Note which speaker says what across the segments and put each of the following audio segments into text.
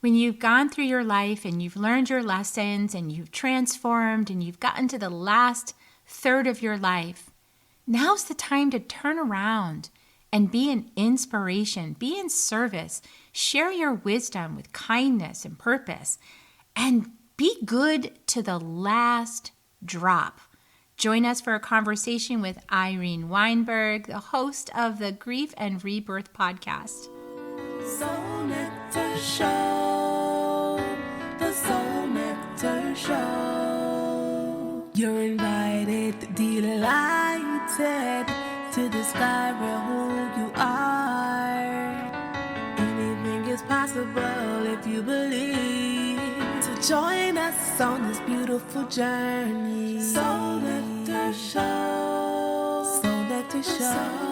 Speaker 1: when you've gone through your life and you've learned your lessons and you've transformed and you've gotten to the last third of your life, now's the time to turn around and be an inspiration, be in service, share your wisdom with kindness and purpose, and be good to the last drop. Join us for a conversation with Irene Weinberg, the host of the Grief and Rebirth podcast.
Speaker 2: Soul Nectar Show, the Soul Nectar Show. You're invited, delighted to discover who you are. Anything is possible if you believe. So join us on this beautiful journey. Soul Nectar Show, Soul Nectar Show.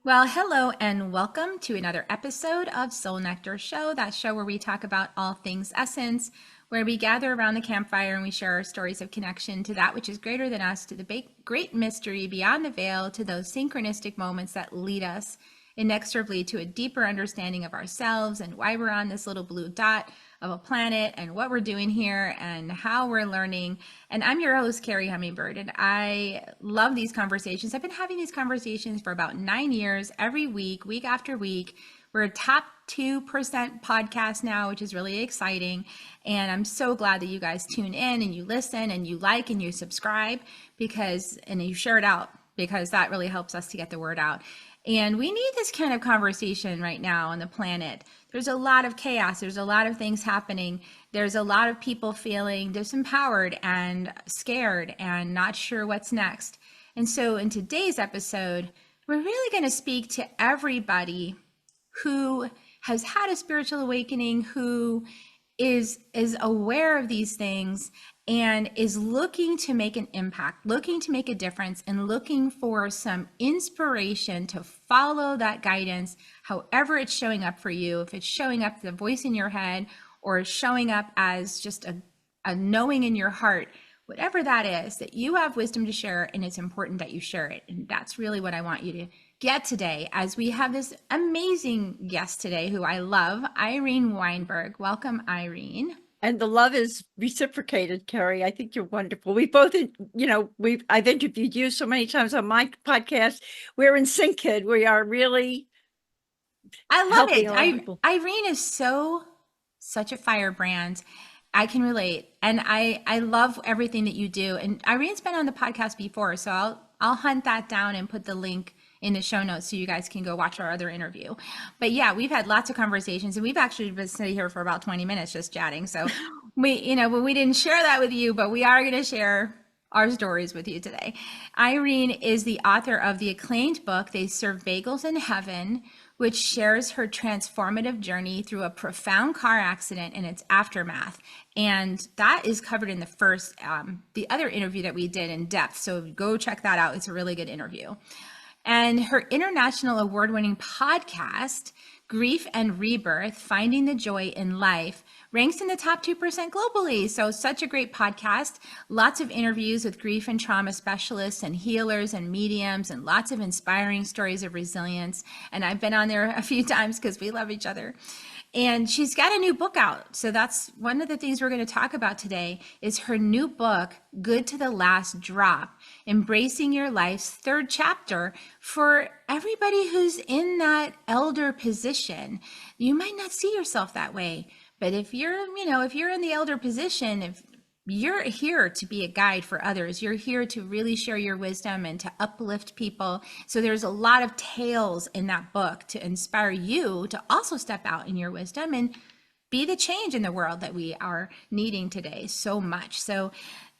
Speaker 1: Well, hello and welcome to another episode of Soul Nectar Show, that show where we talk about all things essence, where we gather around the campfire and we share our stories of connection to that which is greater than us, to the great mystery beyond the veil, to those synchronistic moments that lead us inexorably to a deeper understanding of ourselves and why we're on this little blue dot of a planet and what we're doing here and how we're learning. And I'm your host, Kerri Hummingbird, and I love these conversations. I've been having these conversations for about 9 years, every week, week after week. We're a top 2% podcast now, which is really exciting. And I'm so glad that you guys tune in and you listen and you like and you subscribe and you share it out, because that really helps us to get the word out. And we need this kind of conversation right now on the planet. There's a lot of chaos. There's a lot of things happening. There's a lot of people feeling disempowered and scared and not sure what's next. And so in today's episode, we're really going to speak to everybody who has had a spiritual awakening, who is aware of these things and is looking to make an impact, looking to make a difference, and looking for some inspiration to follow that guidance, however it's showing up for you. If it's showing up the voice in your head, or showing up as just a knowing in your heart, whatever that is, that you have wisdom to share, and it's important that you share it. And that's really what I want you to get today, as we have this amazing guest today who I love, Irene Weinberg. Welcome, Irene.
Speaker 3: And the love is reciprocated, Kerri. I think you're wonderful. We both, I've interviewed you so many times on my podcast. We're in sync, kid. We are really.
Speaker 1: I love it. Irene is such a firebrand. I can relate. And I love everything that you do. And Irene's been on the podcast before, so I'll hunt that down and put the link in the show notes so you guys can go watch our other interview. But yeah, we've had lots of conversations, and we've actually been sitting here for about 20 minutes just chatting. So we didn't share that with you, but we are going to share our stories with you today. Irene is the author of the acclaimed book, They Serve Bagels in Heaven, which shares her transformative journey through a profound car accident and its aftermath. And that is covered in the other interview that we did in depth. So go check that out. It's a really good interview. And her international award-winning podcast, Grief and Rebirth, Finding the Joy in Life, ranks in the top 2% globally. So such a great podcast. Lots of interviews with grief and trauma specialists and healers and mediums, and lots of inspiring stories of resilience. And I've been on there a few times because we love each other. And she's got a new book out. So that's one of the things we're going to talk about today, is her new book, Good to the Last Drop, Embracing Your Life's Third Chapter, for everybody who's in that elder position. You might not see yourself that way, but if you're in the elder position, if you're here to be a guide for others, you're here to really share your wisdom and to uplift people. So there's a lot of tales in that book to inspire you to also step out in your wisdom and be the change in the world that we are needing today so much. So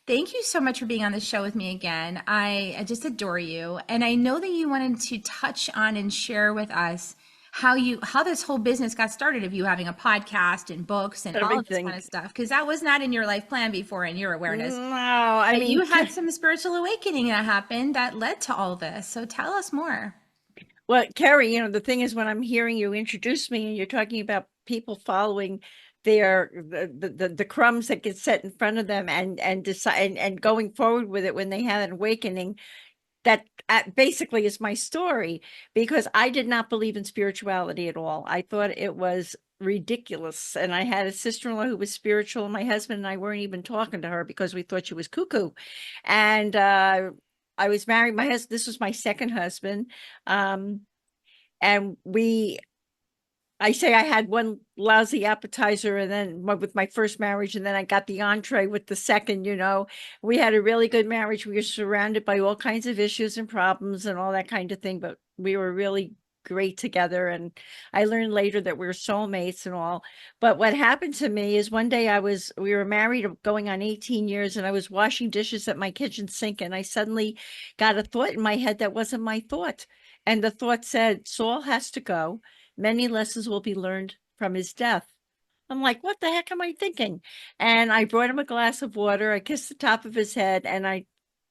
Speaker 1: thank you so much for being on the show with me again. I just adore you. And I know that you wanted to touch on and share with us how this whole business got started, of you having a podcast and books and all of this kind of stuff, because that was not in your life plan before in your awareness.
Speaker 3: No, I mean,
Speaker 1: you had some spiritual awakening that happened that led to all this. So tell us more.
Speaker 3: Well, Kerri, the thing is, when I'm hearing you introduce me and you're talking about people following the crumbs that get set in front of them and decide and going forward with it when they have an awakening, that basically is my story, because I did not believe in spirituality at all. I thought it was ridiculous. And I had a sister-in-law who was spiritual, and my husband and I weren't even talking to her because we thought she was cuckoo. And I was married. My husband, this was my second husband. And I say I had one lousy appetizer, and then with my first marriage, and then I got the entree with the second. We had a really good marriage. We were surrounded by all kinds of issues and problems and all that kind of thing, but we were really great together. And I learned later that we were soulmates and all. But what happened to me is one day we were married going on 18 years, and I was washing dishes at my kitchen sink, and I suddenly got a thought in my head that wasn't my thought. And the thought said, Saul has to go. Many lessons will be learned from his death. I'm like, what the heck am I thinking? And I brought him a glass of water. I kissed the top of his head, and I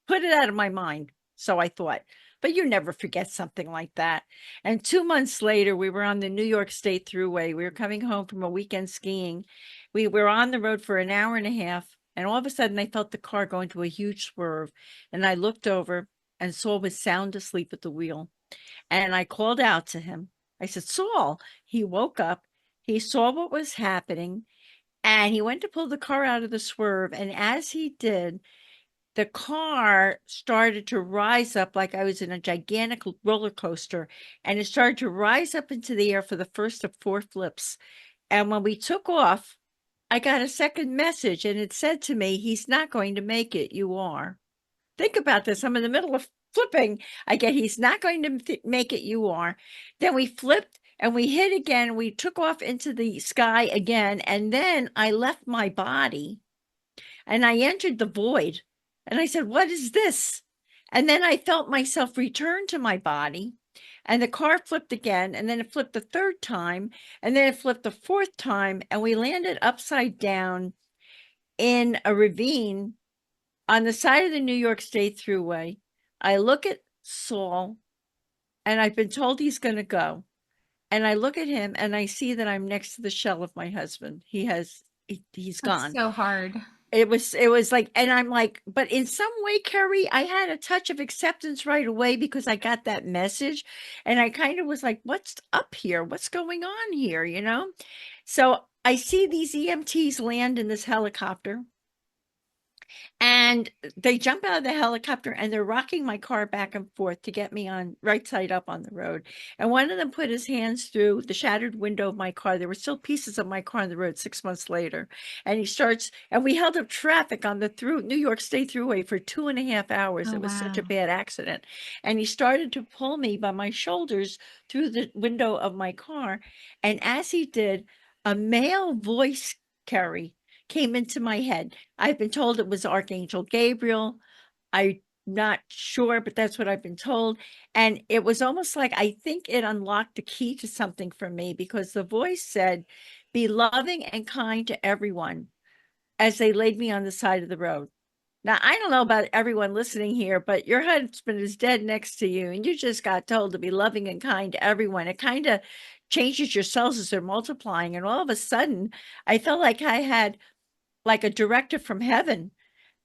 Speaker 3: put it out of my mind. So I thought, but you never forget something like that. And 2 months later, we were on the New York State Thruway. We were coming home from a weekend skiing. We were on the road for an hour and a half. And all of a sudden, I felt the car go into a huge swerve. And I looked over, and Saul was sound asleep at the wheel. And I called out to him. I said, Saul. He woke up. He saw what was happening, and he went to pull the car out of the swerve. And as he did, the car started to rise up like I was in a gigantic roller coaster, and it started to rise up into the air for the first of 4 flips. And when we took off, I got a second message, and it said to me, he's not going to make it. You are. Think about this. I'm in the middle of flipping. I get, he's not going to make it. You are. Then we flipped and we hit again. We took off into the sky again. And then I left my body and I entered the void. And I said, what is this? And then I felt myself return to my body. And the car flipped again. And then it flipped the third time. And then it flipped the fourth time. And we landed upside down in a ravine on the side of the New York State Thruway. I look at Saul, and I've been told he's going to go. And I look at him, and I see that I'm next to the shell of my husband. He's gone.
Speaker 1: So hard.
Speaker 3: It was like, and I'm like, but in some way, Kerri, I had a touch of acceptance right away because I got that message. And I kind of was like, what's up here? What's going on here? So I see these EMTs land in this helicopter. And they jump out of the helicopter, and they're rocking my car back and forth to get me on right side up on the road. And one of them put his hands through the shattered window of my car. There were still pieces of my car on the road 6 months later. And we held up traffic on the New York State Thruway for 2.5 hours.
Speaker 1: Oh,
Speaker 3: it was
Speaker 1: wow.
Speaker 3: such a bad accident. And he started to pull me by my shoulders through the window of my car. And as he did, a male voice, Kerri, came into my head. I've been told it was Archangel Gabriel. I'm not sure, but that's what I've been told. And it was almost like, I think it unlocked the key to something for me, because the voice said, be loving and kind to everyone, as they laid me on the side of the road. Now, I don't know about everyone listening here, but your husband is dead next to you, and you just got told to be loving and kind to everyone. It kind of changes your cells as they're multiplying. And all of a sudden, I felt like I had like a directive from heaven.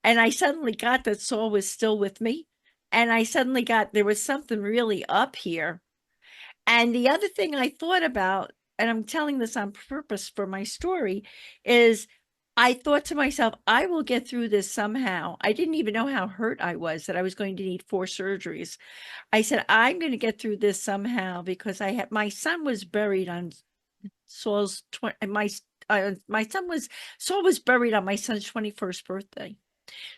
Speaker 3: And I suddenly got that Saul was still with me. And I suddenly got, there was something really up here. And the other thing I thought about, and I'm telling this on purpose for my story, is I thought to myself, I will get through this somehow. I didn't even know how hurt I was, that I was going to need 4 surgeries. I said, I'm going to get through this somehow, because my son was buried on Saul's, Saul was buried on my son's 21st birthday.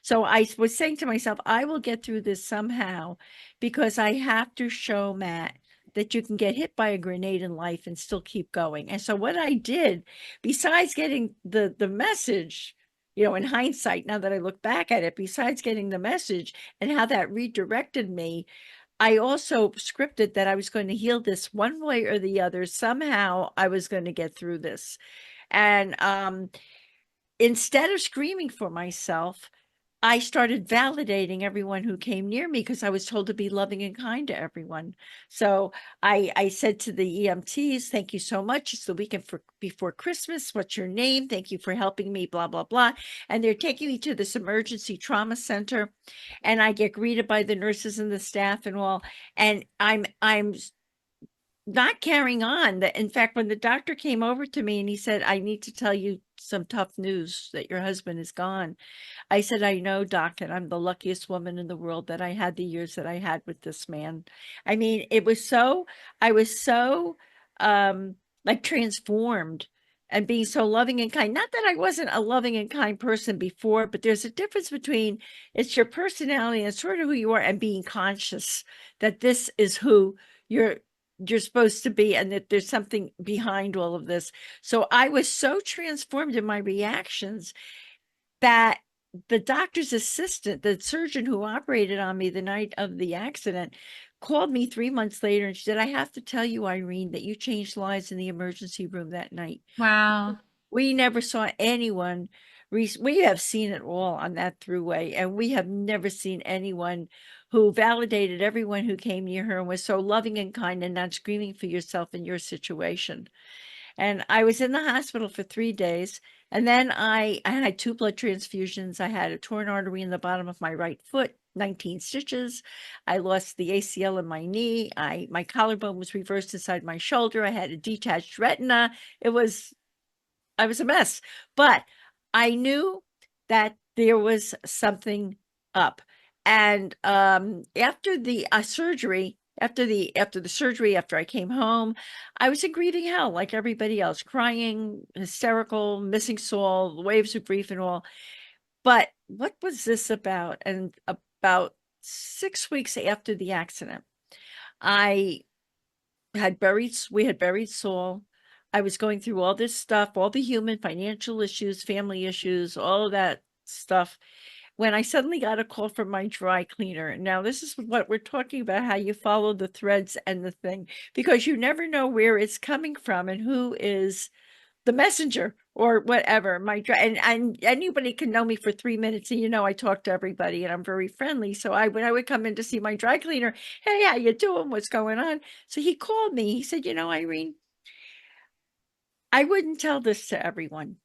Speaker 3: So I was saying to myself, I will get through this somehow, because I have to show Matt that you can get hit by a grenade in life and still keep going. And so what I did, besides getting the message, in hindsight, now that I look back at it, besides getting the message and how that redirected me, I also scripted that I was going to heal this one way or the other. Somehow I was going to get through this. And instead of screaming for myself, I started validating everyone who came near me because I was told to be loving and kind to everyone. So I said to the EMTs, thank you so much. It's the weekend before Christmas. What's your name? Thank you for helping me, blah, blah, blah. And they're taking me to this emergency trauma center. And I get greeted by the nurses and the staff and all. And I'm not carrying on. That in fact, when the doctor came over to me and he said, I need to tell you some tough news that your husband is gone. I said, I know, doc, and I'm the luckiest woman in the world that I had the years that I had with this man. I mean, I was so like transformed and being so loving and kind. Not that I wasn't a loving and kind person before, but there's a difference between it's your personality and sort of who you are and being conscious that this is who you're supposed to be and that there's something behind all of this. So I was so transformed in my reactions that the doctor's assistant, the surgeon who operated on me the night of the accident, called me 3 months later and she said, I have to tell you, Irene, that you changed lives in the emergency room that night.
Speaker 1: Wow.
Speaker 3: We never saw anyone. We have seen it all on that throughway, and we have never seen anyone who validated everyone who came near her and was so loving and kind and not screaming for yourself in your situation. And I was in the hospital for 3 days. And then I had 2 blood transfusions. I had a torn artery in the bottom of my right foot, 19 stitches. I lost the ACL in my knee. My collarbone was reversed inside my shoulder. I had a detached retina. I was a mess, but I knew that there was something up. And after the surgery, after the surgery, after I came home, I was in grieving hell like everybody else, crying, hysterical, missing Saul, waves of grief and all. But what was this about? And about 6 weeks after the accident, we had buried Saul. I was going through all this stuff, all the human financial issues, family issues, all of that stuff, when I suddenly got a call from my dry cleaner. Now, this is what we're talking about, how you follow the threads and the thing, because you never know where it's coming from and who is the messenger or whatever. And anybody can know me for 3 minutes, and I talk to everybody and I'm very friendly. So when I would come in to see my dry cleaner, hey, how you doing? What's going on? So he called me. He said, Irene, I wouldn't tell this to everyone,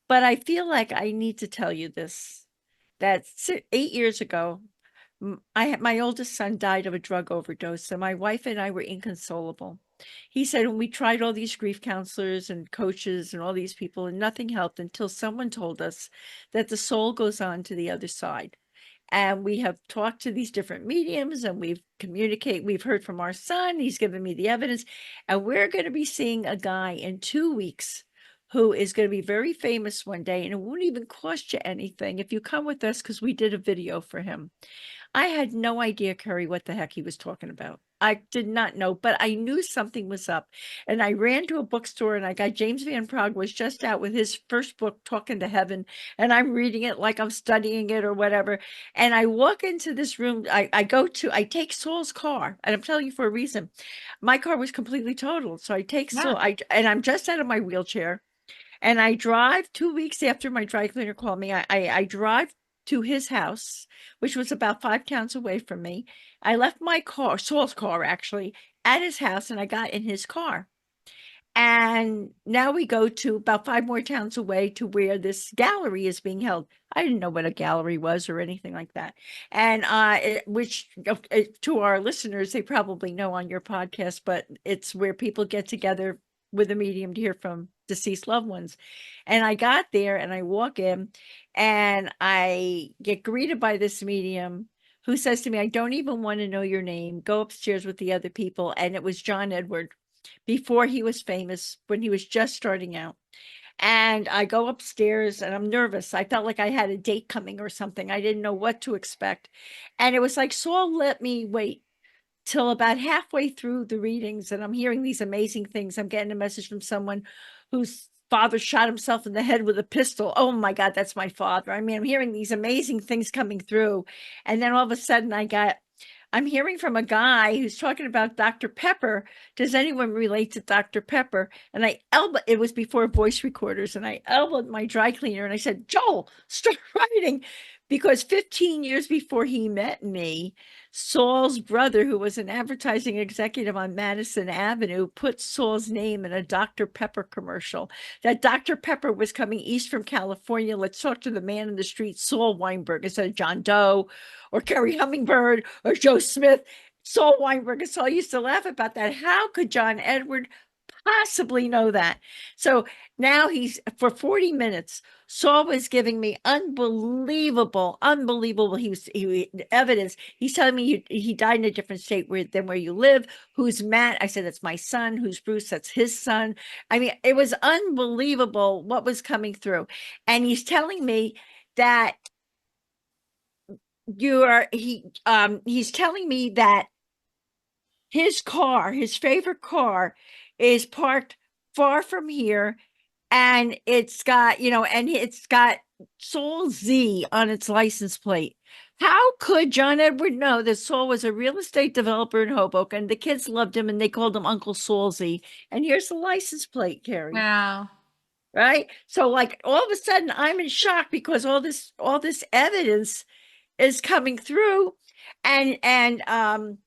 Speaker 3: but I feel like I need to tell you this, that 8 years ago, my oldest son died of a drug overdose, and my wife and I were inconsolable. He said, when we tried all these grief counselors and coaches and all these people, and nothing helped until someone told us that the soul goes on to the other side. And we have talked to these different mediums and we've heard from our son. He's given me the evidence. And we're going to be seeing a guy in 2 weeks who is going to be very famous one day. And it won't even cost you anything if you come with us, because we did a video for him. I had no idea, Kerri, what the heck he was talking about. I did not know, but I knew something was up. And I ran to a bookstore and I got James Van Praagh was just out with his first book, Talking to Heaven. And I'm reading it like I'm studying it or whatever. And I walk into this room. I take Saul's car, and I'm telling you for a reason. My car was completely totaled. So I take Saul, and I'm just out of my wheelchair. And I drive 2 weeks after my dry cleaner called me. I drive to his house, which was about 5 towns away from me. I left my car, Saul's car actually, at his house, and I got in his car. And now we go to about 5 more towns away to where this gallery is being held. I didn't know what a gallery was or anything like that. And which to our listeners, they probably know on your podcast, but it's where people get together with a medium to hear from deceased loved ones. And I got there and I walk in and I get greeted by this medium who says to me, I don't even want to know your name. Go upstairs with the other people. And it was John Edward before he was famous, when he was just starting out. And I go upstairs and I'm nervous. I felt like I had a date coming or something. I didn't know what to expect. And it was like Saul let me wait till about halfway through the readings, and I'm hearing these amazing things. I'm getting a message from someone whose father shot himself in the head with a pistol. Oh my God, that's my father. I mean, I'm hearing these amazing things coming through. And then all of a sudden I'm hearing from a guy who's talking about Dr. Pepper. Does anyone relate to Dr. Pepper? And it was before voice recorders, and I elbowed my dry cleaner and I said, Joel, start writing, because 15 years before he met me, Saul's brother, who was an advertising executive on Madison Avenue, put Saul's name in a Dr. Pepper commercial. That Dr. Pepper was coming east from California. Let's talk to the man in the street, Saul Weinberg, instead of John Doe or Kerri Hummingbird or Joe Smith. Saul Weinberg. And Saul used to laugh about that. How could John Edward possibly know that? So now he's, for 40 minutes, Saul was giving me unbelievable evidence. He's telling me he died in a different state than where you live. Who's Matt? I said, that's my son. Who's Bruce? That's his son. I mean, it was unbelievable what was coming through. And he's telling me that he's telling me that his favorite car is parked far from here, and it's got, and it's got Saul Z on its license plate. How could John Edward know that Saul was a real estate developer in Hoboken? The kids loved him and they called him Uncle Saul Z. And here's the license plate, Kerri.
Speaker 1: Wow.
Speaker 3: Right? So like all of a sudden I'm in shock because all this evidence is coming through, and I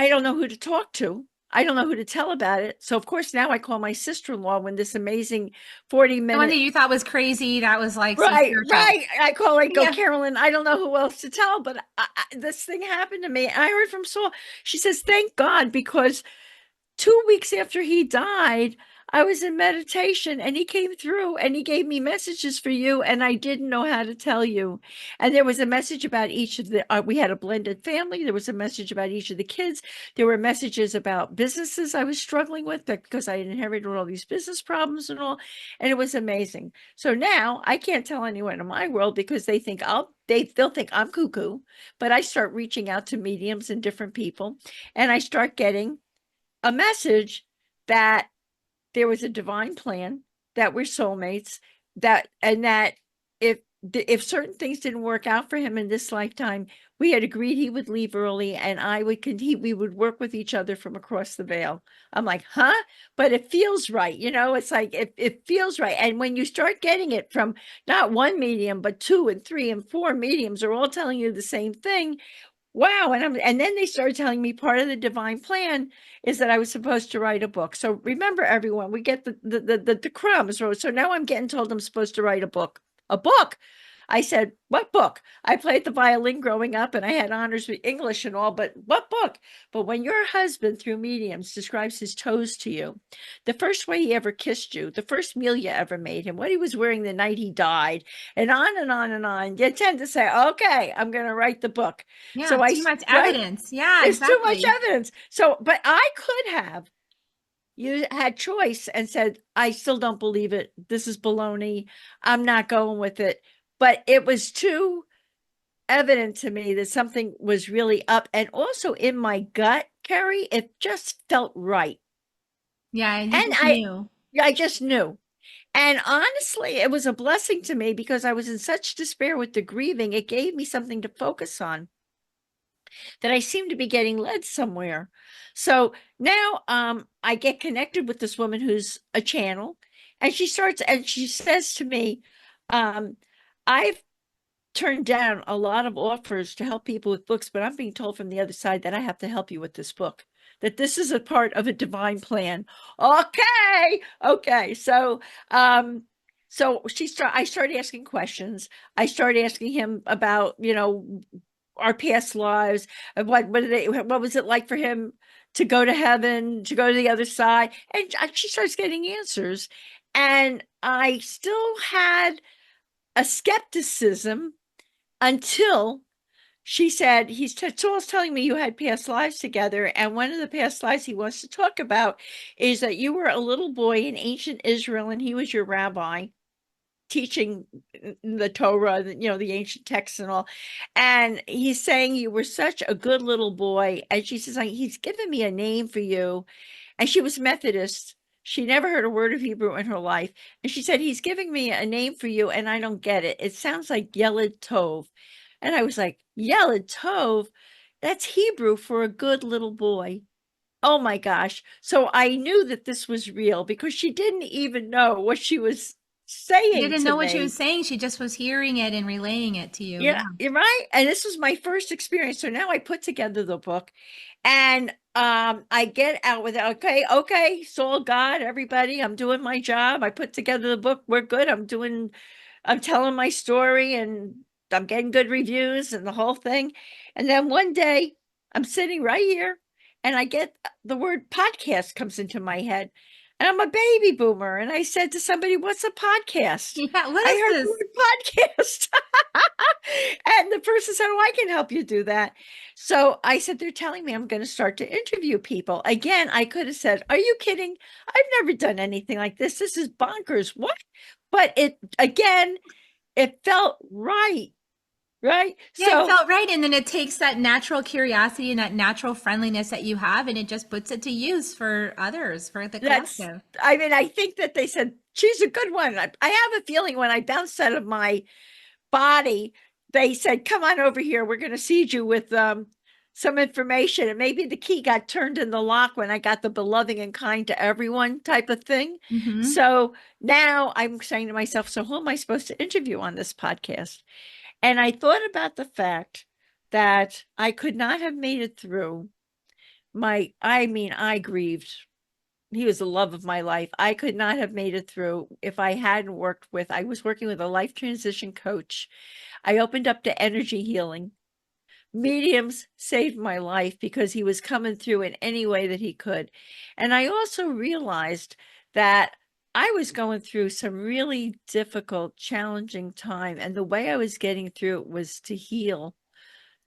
Speaker 3: don't know who to talk to. I don't know who to tell about it. So of course now I call my sister-in-law when this amazing 40-minute,
Speaker 1: the one that you thought was crazy, that was like
Speaker 3: right. I call her, go,
Speaker 1: Yeah.
Speaker 3: Carolyn, I don't know who else to tell, but this thing happened to me. I heard from Saul. She says, thank God, because 2 weeks after he died, I was in meditation and he came through and he gave me messages for you, and I didn't know how to tell you. And there was a message about each of the, we had a blended family. There was a message about each of the kids. There were messages about businesses I was struggling with because I inherited all these business problems and all. And it was amazing. So now I can't tell anyone in my world because they think they'll think I'm cuckoo, but I start reaching out to mediums and different people, and I start getting a message that there was a divine plan, that we're soulmates, that if certain things didn't work out for him in this lifetime, we had agreed he would leave early and we would work with each other from across the veil. I'm like, huh? But it feels right. It's like, it feels right. And when you start getting it from not one medium, but 2 and 3 and 4 mediums are all telling you the same thing. Wow. And then they started telling me part of the divine plan is that I was supposed to write a book. So remember, everyone, we get the crumbs. So now I'm getting told I'm supposed to write a book. A book. I said, what book? I played the violin growing up and I had honors with English and all, but what book? But when your husband, through mediums, describes his toes to you, the first way he ever kissed you, the first meal you ever made him, what he was wearing the night he died, and on and on and on, you tend to say, okay, I'm going to write the book.
Speaker 1: Yeah,
Speaker 3: so
Speaker 1: too much evidence. Yeah,
Speaker 3: it's
Speaker 1: exactly.
Speaker 3: too much evidence. So, but I could have. You had choice and said, I still don't believe it. This is baloney. I'm not going with it. But it was too evident to me that something was really up. And also in my gut, Kerri, it just felt right.
Speaker 1: Yeah, and
Speaker 3: I just knew. And honestly, it was a blessing to me because I was in such despair with the grieving. It gave me something to focus on, that I seem to be getting led somewhere. So now I get connected with this woman who's a channel, and she says to me, I've turned down a lot of offers to help people with books, but I'm being told from the other side that I have to help you with this book, that this is a part of a divine plan. Okay. So I started asking questions. I started asking him about, our past lives, what was it like for him to go to heaven, to go to the other side? And she starts getting answers. And I still had a skepticism until she said, Saul's telling me you had past lives together. And one of the past lives he wants to talk about is that you were a little boy in ancient Israel and he was your rabbi, teaching the Torah, the ancient texts and all. And he's saying you were such a good little boy. And she says, he's given me a name for you. And she was Methodist. She never heard a word of Hebrew in her life. And she said, he's giving me a name for you, and I don't get it. It sounds like Yeled Tov. And I was like, Yeled Tov? That's Hebrew for a good little boy. Oh my gosh. So I knew that this was real because she didn't even know what she was
Speaker 1: You
Speaker 3: saying
Speaker 1: didn't
Speaker 3: to
Speaker 1: know what she was
Speaker 3: me.
Speaker 1: saying. She just was hearing it and relaying it to you.
Speaker 3: Yeah,
Speaker 1: Yeah.
Speaker 3: you're right. And this was my first experience. So now I put together the book and I get out with it. Okay, it's all God, everybody. I'm doing my job. I put together the book. We're good. I'm telling my story and I'm getting good reviews and the whole thing. And then one day I'm sitting right here and I get the word podcast comes into my head. And I'm a baby boomer. And I said to somebody, what's a podcast?
Speaker 1: Yeah. What
Speaker 3: I
Speaker 1: is
Speaker 3: heard the
Speaker 1: this?
Speaker 3: word podcast. And the person said, oh, I can help you do that. So I said, they're telling me I'm going to start to interview people. Again, I could have said, are you kidding? I've never done anything like this. This is bonkers. What? But it felt right. Right.
Speaker 1: Yeah, it
Speaker 3: So
Speaker 1: felt right. And then it takes that natural curiosity and that natural friendliness that you have and it just puts it to use for others, for the collective.
Speaker 3: I mean, I think that they said, she's a good one. I have a feeling when I bounced out of my body, they said, come on over here. We're going to seed you with some information. And maybe the key got turned in the lock when I got the beloved and kind to everyone type of thing.
Speaker 1: Hmm.
Speaker 3: So now I'm saying to myself, so who am I supposed to interview on this podcast? And I thought about the fact that I could not have made it through I grieved. He was the love of my life. I could not have made it through if I hadn't I was working with a life transition coach. I opened up to energy healing. Mediums saved my life because he was coming through in any way that he could. And I also realized that I was going through some really difficult, challenging time. And the way I was getting through it was to heal,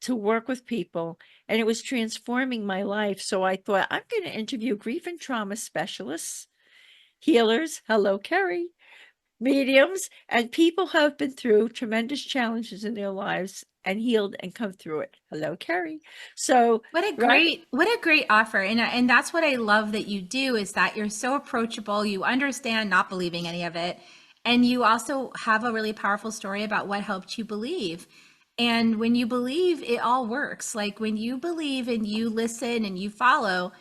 Speaker 3: to work with people, and it was transforming my life. So I thought, I'm going to interview grief and trauma specialists, healers. Hello, Kerri. Mediums, and people who have been through tremendous challenges in their lives and healed and come through it. Hello, Kerri. So, right?
Speaker 1: What a great offer. And that's what I love that you do is that you're so approachable. You understand not believing any of it. And you also have a really powerful story about what helped you believe. And when you believe, it all works. Like when you believe and you listen and you follow,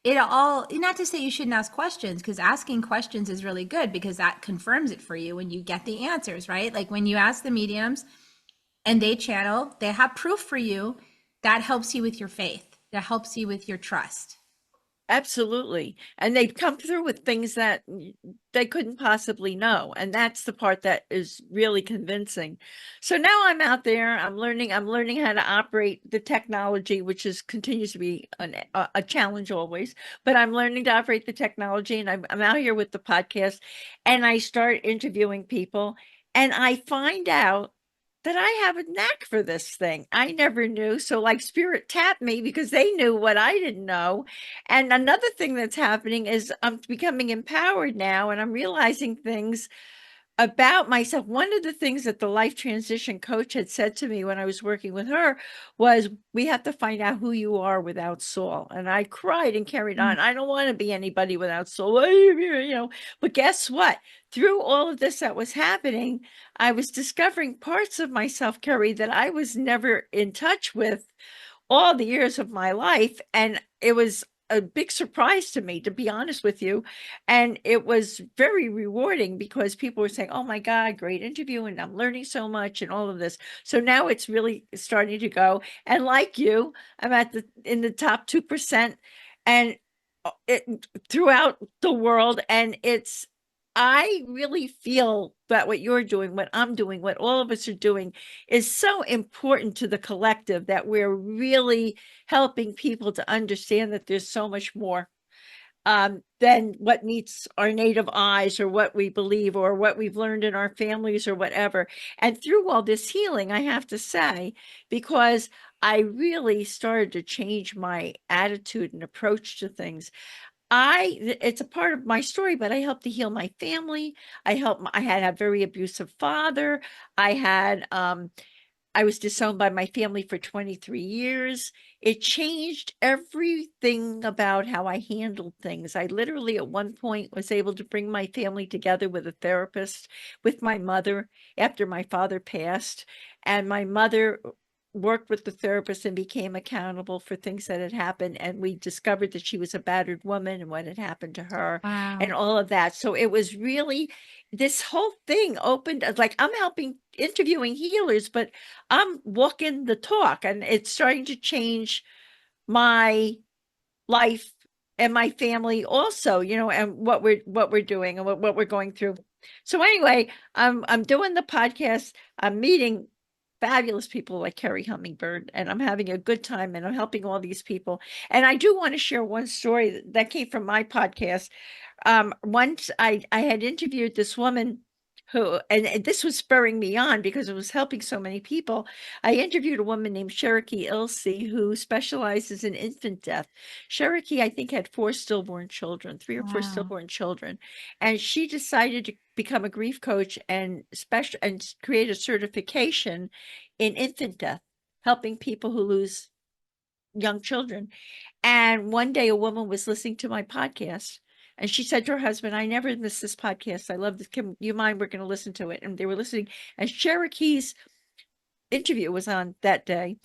Speaker 1: it all, not to say you shouldn't ask questions, because asking questions is really good because that confirms it for you when you get the answers, right? Like when you ask the mediums and they channel, they have proof for you, that helps you with your faith, that helps you with your trust.
Speaker 3: Absolutely. And they've come through with things that they couldn't possibly know. And that's the part that is really convincing. So now I'm out there, I'm learning how to operate the technology, which continues to be a challenge always, but I'm learning to operate the technology, and I'm out here with the podcast, and I start interviewing people, and I find out that I have a knack for this thing. I never knew. So like spirit tapped me because they knew what I didn't know. And another thing that's happening is I'm becoming empowered now, and I'm realizing things about myself. One of the things that the life transition coach had said to me when I was working with her was, we have to find out who you are without soul. And I cried and carried on. I don't want to be anybody without soul, but guess what? Through all of this that was happening, I was discovering parts of myself, Kerri, that I was never in touch with all the years of my life. And it was a big surprise to me, to be honest with you. And it was very rewarding because people were saying, oh my God, great interview. And I'm learning so much and all of this. So now it's really starting to go. And like you, I'm in the top 2%, and throughout the world. And I really feel that what you're doing, what I'm doing, what all of us are doing is so important to the collective, that we're really helping people to understand that there's so much more than what meets our native eyes, or what we believe, or what we've learned in our families, or whatever. And through all this healing, I have to say, because I really started to change my attitude and approach to things. It's a part of my story, but I helped to heal my family. I had a very abusive father. I was disowned by my family for 23 years. It changed everything about how I handled things. I literally at one point was able to bring my family together with a therapist, with my mother, after my father passed. And my mother worked with the therapist and became accountable for things that had happened. And we discovered that she was a battered woman and what had happened to her and
Speaker 1: Wow.
Speaker 3: all of that. So it was really, this whole thing opened, like I'm helping interviewing healers, but I'm walking the talk, and it's starting to change my life and my family also, and what we're doing and what we're going through. So anyway, I'm doing the podcast. I'm meeting fabulous people like Kerri Hummingbird, and I'm having a good time, and I'm helping all these people. And I do want to share one story that came from my podcast. Once I had interviewed this woman who, and this was spurring me on because it was helping so many people. I interviewed a woman named Cherokee Ilse, who specializes in infant death. Cherokee, I think, had 4 stillborn children, 3 or 4
Speaker 1: Wow.
Speaker 3: stillborn children, and she decided to become a grief coach and create a certification in infant death, helping people who lose young children. And one day a woman was listening to my podcast, and she said to her husband, I never miss this podcast. I love this. Can you mind? We're going to listen to it. And they were listening. And Cherokee's interview was on that day.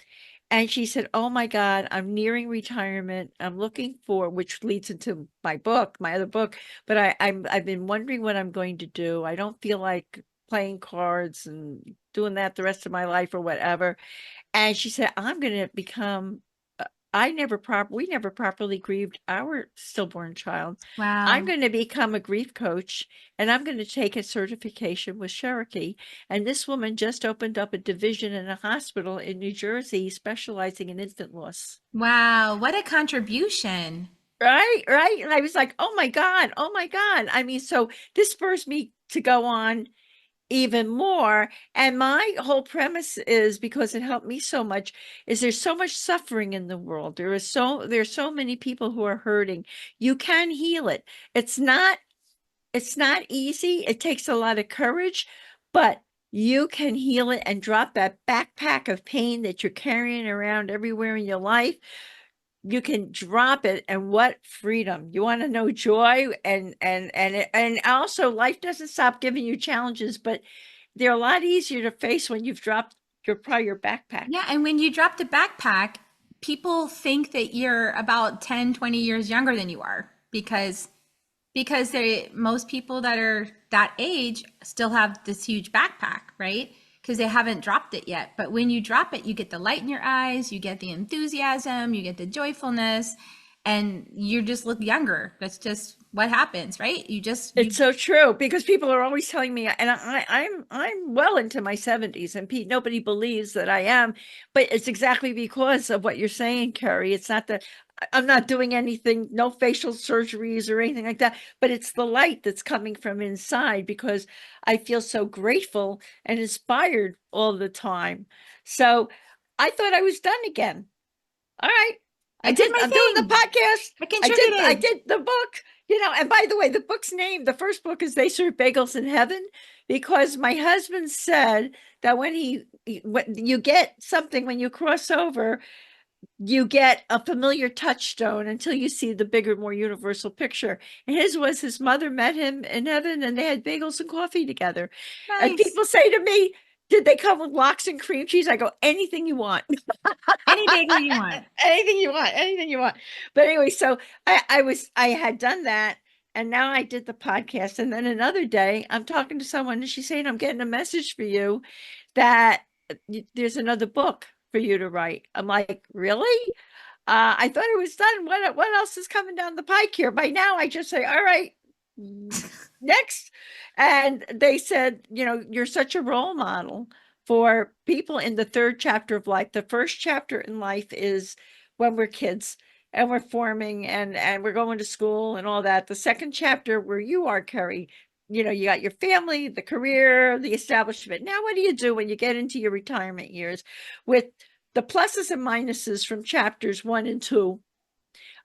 Speaker 3: And she said, oh my God, I'm nearing retirement. I'm looking for, which leads into my book, my other book. But I've been wondering what I'm going to do. I don't feel like playing cards and doing that the rest of my life or whatever. And she said, I'm going to become, we never properly grieved our stillborn child. I'm
Speaker 1: Wow.
Speaker 3: going to become a grief coach, and I'm going to take a certification with Cherokee. And this woman just opened up a division in a hospital in New Jersey specializing in infant loss.
Speaker 1: Wow. What a contribution.
Speaker 3: Right, right. And I was like, oh my God, oh my God. I mean, so this spurs me to go on even more. And my whole premise is, because it helped me so much, is there's so much suffering in the world. There's so many people who are hurting. You can heal it. It's not easy. It takes a lot of courage, but you can heal it and drop that backpack of pain that you're carrying around everywhere in your life. You can drop it, and what freedom. You want to know joy, and also life doesn't stop giving you challenges, but they're a lot easier to face when you've dropped your prior backpack.
Speaker 1: Yeah. And when you drop the backpack, people think that you're about 10, 20 years younger than you are because most people that are that age still have this huge backpack, right? Because they haven't dropped it yet. But when you drop it, you get the light in your eyes, you get the enthusiasm, you get the joyfulness, and you just look younger. That's just what happens, right?
Speaker 3: It's so true, because people are always telling me, and I'm well into my 70s, and nobody believes that I am, but it's exactly because of what you're saying, Kerri. It's not that I'm not doing anything, no facial surgeries or anything like that, but it's the light that's coming from inside, because I feel so grateful and inspired all the time. So I thought I was done again. All right.
Speaker 1: I did my
Speaker 3: I'm doing the
Speaker 1: thing.
Speaker 3: podcast.
Speaker 1: I
Speaker 3: I
Speaker 1: contributed.
Speaker 3: did the book, and by the way, the book's name, the first book is They Serve Bagels in Heaven, because my husband said that when when you get something, when you cross over, you get a familiar touchstone until you see the bigger, more universal picture. And his was, his mother met him in heaven, and they had bagels and coffee together. And
Speaker 1: Nice.
Speaker 3: people say to me, did they come with lox and cream cheese? I go, anything you want.
Speaker 1: Any bagel you want.
Speaker 3: Anything you want, anything you want. But anyway, so I had done that, and now I did the podcast. And then another day I'm talking to someone, and she's saying, I'm getting a message for you that there's another book for you to write. I'm like, really? I thought it was done. What else is coming down the pike here? By now I just say, all right, next. And they said, you're such a role model for people in the 3rd chapter of life. The first chapter in life is when we're kids and we're forming and we're going to school and all that. The second chapter, where you are, Kerri, you got your family, the career, the establishment. Now, what do you do when you get into your retirement years with the pluses and minuses from chapters 1 and 2?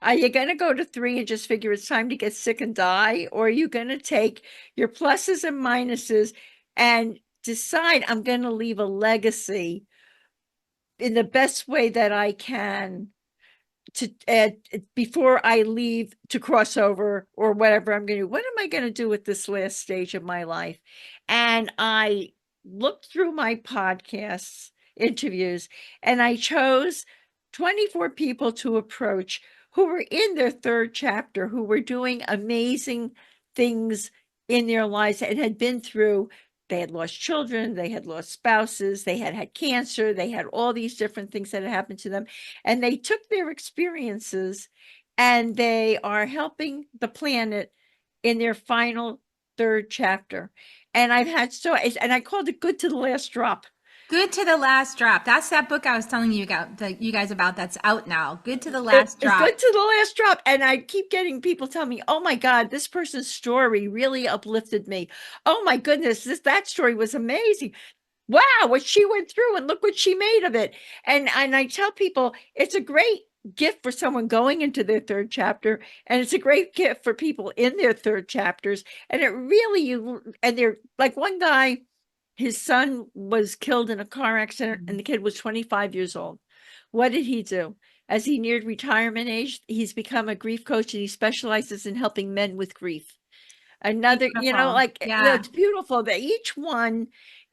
Speaker 3: Are you going to go to 3 and just figure it's time to get sick and die? Or are you going to take your pluses and minuses and decide, I'm going to leave a legacy in the best way that I can before I leave to cross over or whatever I'm going to do? What am I going to do with this last stage of my life? And I looked through my podcasts, interviews, and I chose 24 people to approach who were in their third chapter, who were doing amazing things in their lives and had been through. They had lost children, they had lost spouses, they had had cancer, they had all these different things that had happened to them. And they took their experiences and they are helping the planet in their final third chapter. And I've had and I called it Good to the Last Drop.
Speaker 1: Good to the Last Drop. That's that book I was telling you guys about that's out now. Good to the Last Drop.
Speaker 3: It's Good to the Last Drop. And I keep getting people tell me, oh my God, this person's story really uplifted me. Oh my goodness, that story was amazing. Wow, what she went through, and look what she made of it. And I tell people it's a great gift for someone going into their third chapter, and it's a great gift for people in their third chapters. And it really, and they're like, one guy, his son was killed in a car accident and the kid was 25 years old. What did he do? As he neared retirement age, he's become a grief coach, and he specializes in helping men with grief. Another,
Speaker 1: Beautiful.
Speaker 3: it's beautiful that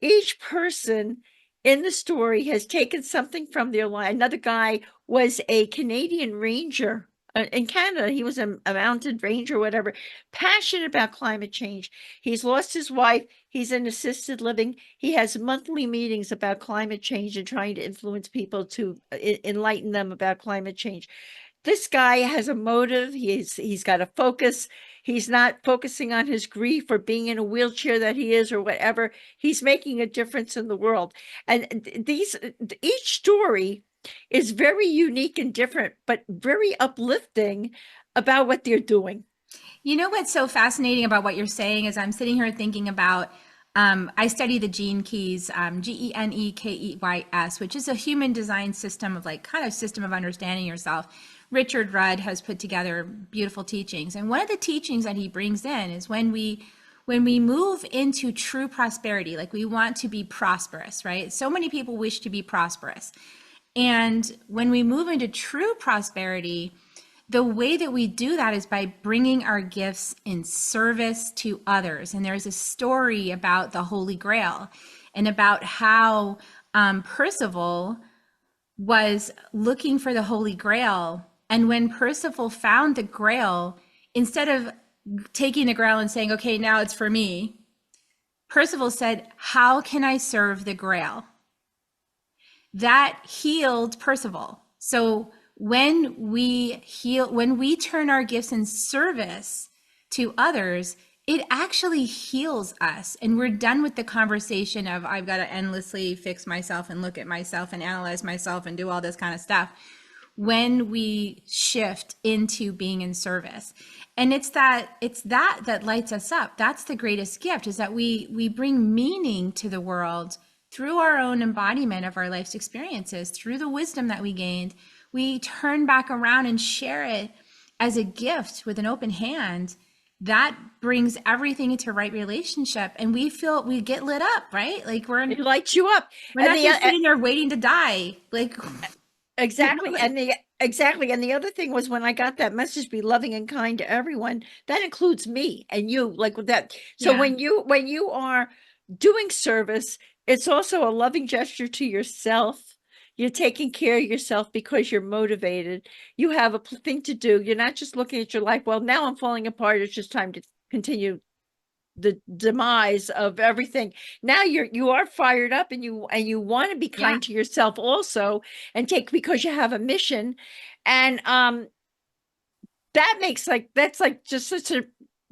Speaker 3: each person in the story has taken something from their life. Another guy was a Canadian ranger in Canada. He was a mounted ranger, whatever, passionate about climate change. He's lost his wife. He's in assisted living. He has monthly meetings about climate change and trying to influence people to enlighten them about climate change. This guy has a motive. He's got a focus. He's not focusing on his grief or being in a wheelchair that he is or whatever. He's making a difference in the world. And each story is very unique and different, but very uplifting about what they're doing.
Speaker 1: You know what's so fascinating about what you're saying is I'm sitting here thinking about, I study the gene keys, GENEKEYS, which is a human design system of kind of system of understanding yourself. Richard Rudd has put together beautiful teachings. And one of the teachings that he brings in is when we move into true prosperity, like we want to be prosperous, right? So many people wish to be prosperous. And when we move into true prosperity, the way that we do that is by bringing our gifts in service to others. And there's a story about the Holy Grail and about how Percival was looking for the Holy Grail. And when Percival found the Grail, instead of taking the Grail and saying, okay, now it's for me, Percival said, how can I serve the Grail? That healed Percival. So when we turn our gifts in service to others, it actually heals us. And we're done with the conversation of I've got to endlessly fix myself and look at myself and analyze myself and do all this kind of stuff. When we shift into being in service. And it's that lights us up. That's the greatest gift, is that we bring meaning to the world through our own embodiment of our life's experiences, through the wisdom that we gained. We turn back around and share it as a gift with an open hand. That brings everything into right relationship, and we get lit up, right? Like
Speaker 3: it lights you up.
Speaker 1: We're not just sitting there waiting to die.
Speaker 3: Exactly. And the other thing was, when I got that message, be loving and kind to everyone, that includes me and you, like with that. So when you are doing service, it's also a loving gesture to yourself. You're taking care of yourself because you're motivated. You have a thing to do. You're not just looking at your life, well, now I'm falling apart, it's just time to continue the demise of everything. Now you are fired up, and you want to be kind to yourself also, and because you have a mission. And that's just such a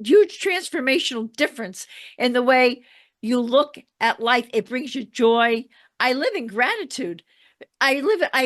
Speaker 3: huge transformational difference in the way you look at life. It brings you joy. I live in gratitude. And remember, I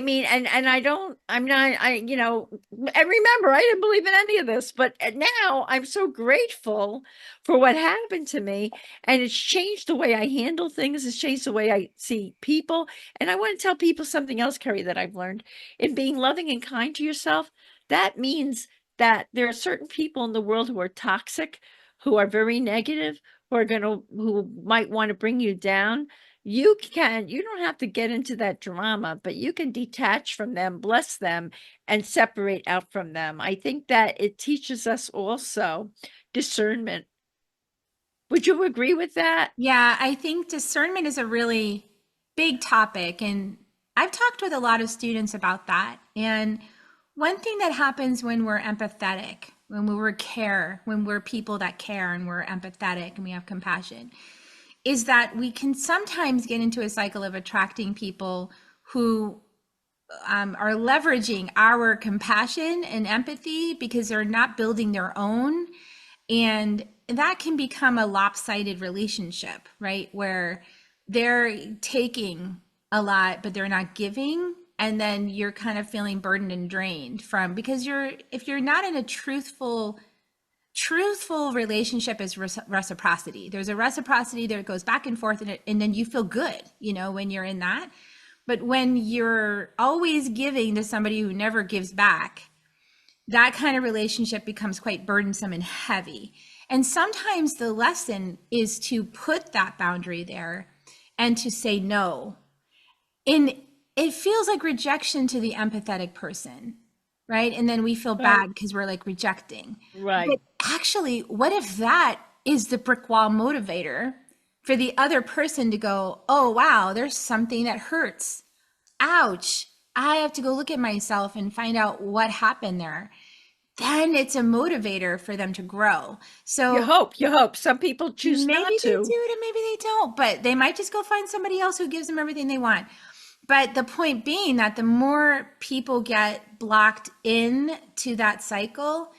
Speaker 3: didn't believe in any of this, but now I'm so grateful for what happened to me, and it's changed the way I handle things. It's changed the way I see people. And I want to tell people something else, Kerri, that I've learned in being loving and kind to yourself. That means that there are certain people in the world who are toxic, who are very negative, who might want to bring you down. You don't have to get into that drama, but you can detach from them, bless them, and separate out from them. I think that it teaches us also discernment. Would you agree with that?
Speaker 1: Yeah, I think discernment is a really big topic. And I've talked with a lot of students about that. And one thing that happens when we're empathetic, when we're people that care and we're empathetic and we have compassion, is that we can sometimes get into a cycle of attracting people who are leveraging our compassion and empathy because they're not building their own. And that can become a lopsided relationship, right? Where they're taking a lot, but they're not giving. And then you're kind of feeling burdened and drained from, because if you're not in a truthful relationship is reciprocity. There's a reciprocity that goes back and forth, and then you feel good, when you're in that. But when you're always giving to somebody who never gives back, that kind of relationship becomes quite burdensome and heavy. And sometimes the lesson is to put that boundary there and to say no. And it feels like rejection to the empathetic person, right? And then we feel bad because we're like rejecting.
Speaker 3: Right.
Speaker 1: But actually, what if that is the brick wall motivator for the other person to go, oh, wow, there's something that hurts. Ouch. I have to go look at myself and find out what happened there. Then it's a motivator for them to grow. So
Speaker 3: you hope. Some people choose not to.
Speaker 1: Maybe they do it and maybe they don't, but they might just go find somebody else who gives them everything they want. But the point being that the more people get blocked in to that cycle,